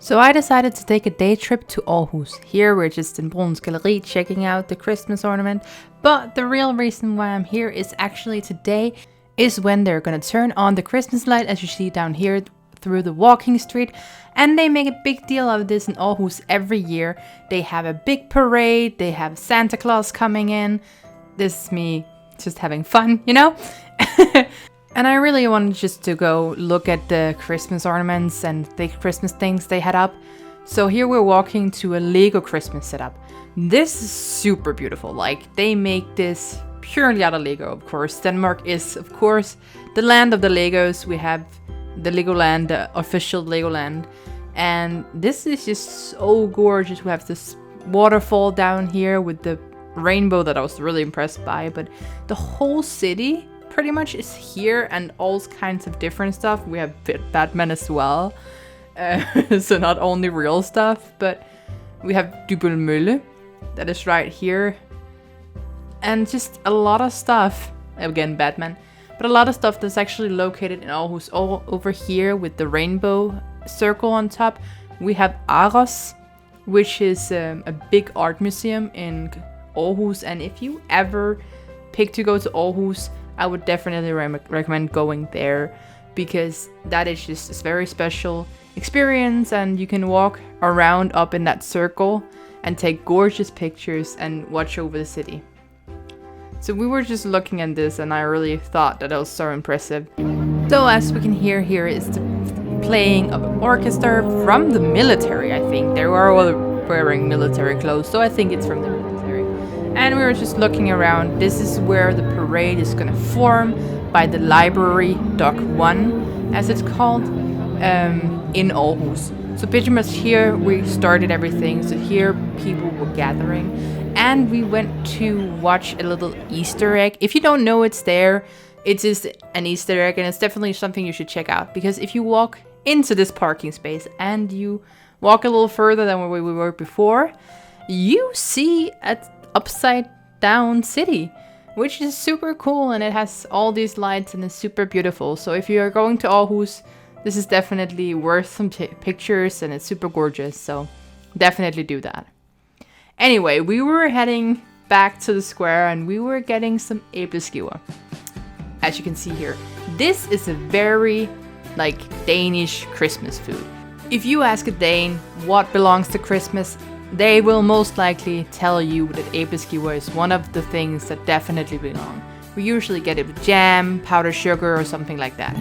So I decided to take a day trip to Århus. Here we're just in Bruns Gallery checking out the Christmas ornament. But the real reason why I'm here is actually today is when they're gonna turn on the Christmas light, as you see down here through the walking street. And they make a big deal of this in Århus every year. They have a big parade, they have Santa Claus coming in. This is me just having fun, you know? And I really wanted just to go look at the Christmas ornaments and the Christmas things they had up. So here we're walking to a Lego Christmas setup. This is super beautiful. Like, they make this purely out of Lego, of course. Denmark is, of course, the land of the Legos. We have the Legoland, the official Legoland. And this is just so gorgeous. We have this waterfall down here with the rainbow that I was really impressed by. But the whole city pretty much is here, and all kinds of different stuff. We have Batman as well, so not only real stuff, but we have Mølle that is right here, and just a lot of stuff. Again, Batman, but a lot of stuff that's actually located in Århus. All over here with the rainbow circle on top. We have Århus, which is a big art museum in Århus, and if you ever pick to go to Århus, I would definitely recommend going there, because that is just a very special experience, and you can walk around up in that circle and take gorgeous pictures and watch over the city. So we were just looking at this, and I really thought that it was so impressive. So as we can hear here is the playing of an orchestra from the military, I think. They were all wearing military clothes, so I think it's from the military. And we were just looking around. This is where the parade is gonna form, by the library Dock 1, as it's called, in Århus. So pretty much here we started everything. So here people were gathering, and we went to watch a little Easter egg. If you don't know it's there, it is an Easter egg, and it's definitely something you should check out, because if you walk into this parking space and you walk a little further than where we were before, you see a upside down city, which is super cool, and it has all these lights and it's super beautiful. So if you are going to Århus, this is definitely worth some pictures, and it's super gorgeous, so definitely do that. Anyway, we were heading back to the square, and we were getting some æbleskiver. As you can see here, this is a very Danish Christmas food. If you ask a Dane what belongs to Christmas, they will most likely tell you that æbleskiver is one of the things that definitely belong. We usually get it with jam, powdered sugar, or something like that.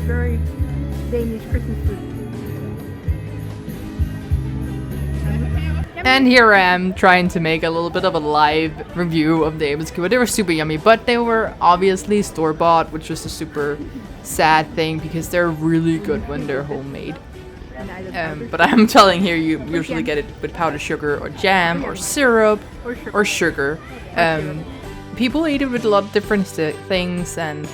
Very Danish Christmas food. And here I am trying to make a little bit of a live review of the æbleskiver. They were super yummy, but they were obviously store-bought, which was a super sad thing, because they're really good when they're homemade. But I'm telling here, you usually get it with powdered sugar or jam or syrup or sugar. People eat it with a lot of different things, and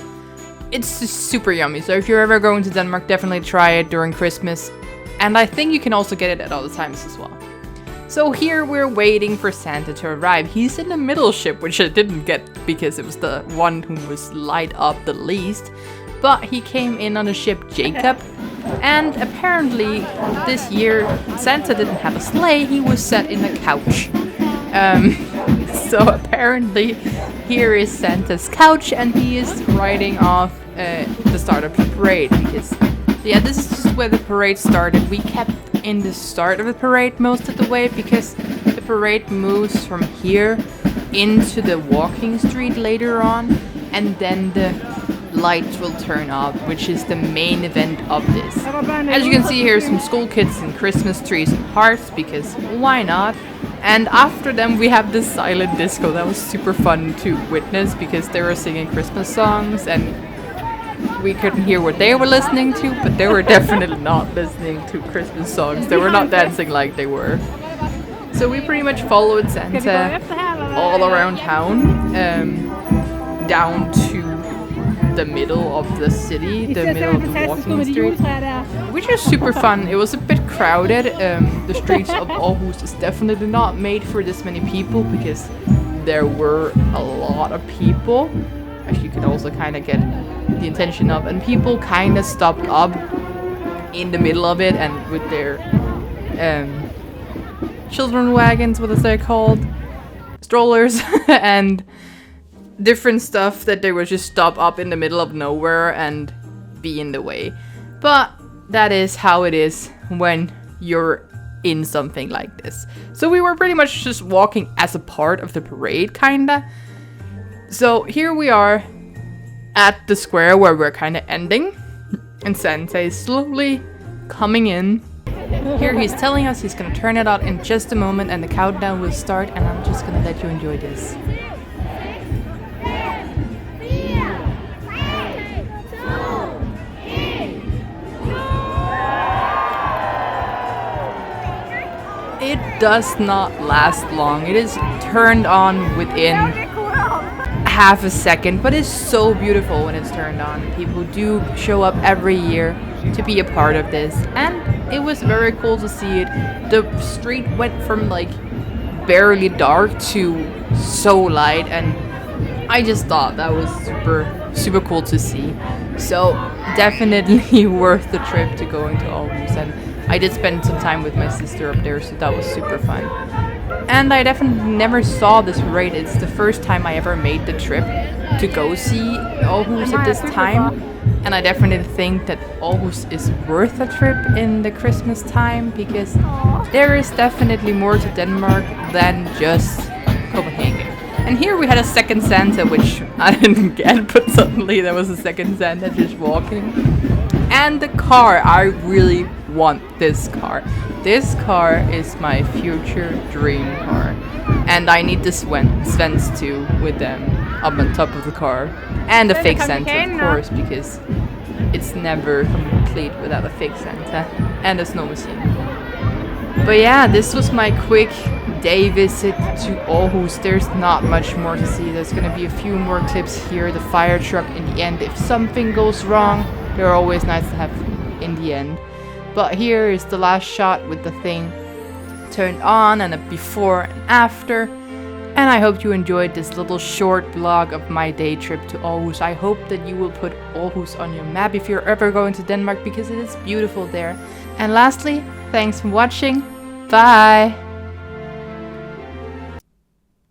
it's just super yummy. So if you're ever going to Denmark, definitely try it during Christmas. And I think you can also get it at other times as well. So here we're waiting for Santa to arrive. He's in the middle ship, which I didn't get because it was the one who was light up the least. But he came in on the ship Jacob. And apparently this year Santa didn't have a sleigh, he was set in a couch. So apparently here is Santa's couch, and he is riding off the start of the parade, because this is just where the parade started. We kept in the start of the parade most of the way, because the parade moves from here into the walking street later on, and then the lights will turn off, which is the main event of this. As you can see here, some school kids and Christmas trees and hearts, because why not? And after them we have this silent disco that was super fun to witness, because they were singing Christmas songs, and we couldn't hear what they were listening to, but they were definitely not listening to Christmas songs. They were not dancing like they were. So we pretty much followed Santa all around town, down to the middle of the city, the middle of the walking street, which was super fun. It was a bit crowded. The streets of Århus is definitely not made for this many people, because there were a lot of people, as you could also kind of get the intention of, and people kind of stopped up in the middle of it, and with their children wagons, what is they called? Strollers, and different stuff that they would just stop up in the middle of nowhere and be in the way. But that is how it is when you're in something like this. So we were pretty much just walking as a part of the parade, kinda. So here we are at the square where we're kinda ending, and Sensei is slowly coming in. Here he's telling us he's gonna turn it on in just a moment and the countdown will start, and I'm just gonna let you enjoy this. It does not last long. It is turned on within half a second, but it's so beautiful when it's turned on. People do show up every year to be a part of this, and it was very cool to see it. The street went from like barely dark to so light, and I just thought that was super cool to see. So definitely worth the trip to going to Århus, and I did spend some time with my sister up there, so that was super fun. And I definitely never saw this parade. It's the first time I ever made the trip to go see Århus at this time. And I definitely think that Århus is worth a trip in the Christmas time, because there is definitely more to Denmark than just Copenhagen. And here we had a second Santa, which I didn't get, but suddenly there was a second Santa just walking. And the car, I really want this car. This car is my future dream car. And I need the Svens too, with them up on top of the car. And a fake Santa, of course, because it's never complete without a fake Santa. And a snow machine. But yeah, this was my quick day visit to Århus. There's not much more to see. There's gonna be a few more clips here. The fire truck in the end. If something goes wrong, they're always nice to have in the end. But here is the last shot with the thing turned on, and a before and after. And I hope you enjoyed this little short vlog of my day trip to Århus. I hope that you will put Århus on your map if you're ever going to Denmark, because it is beautiful there. And lastly, thanks for watching. Bye!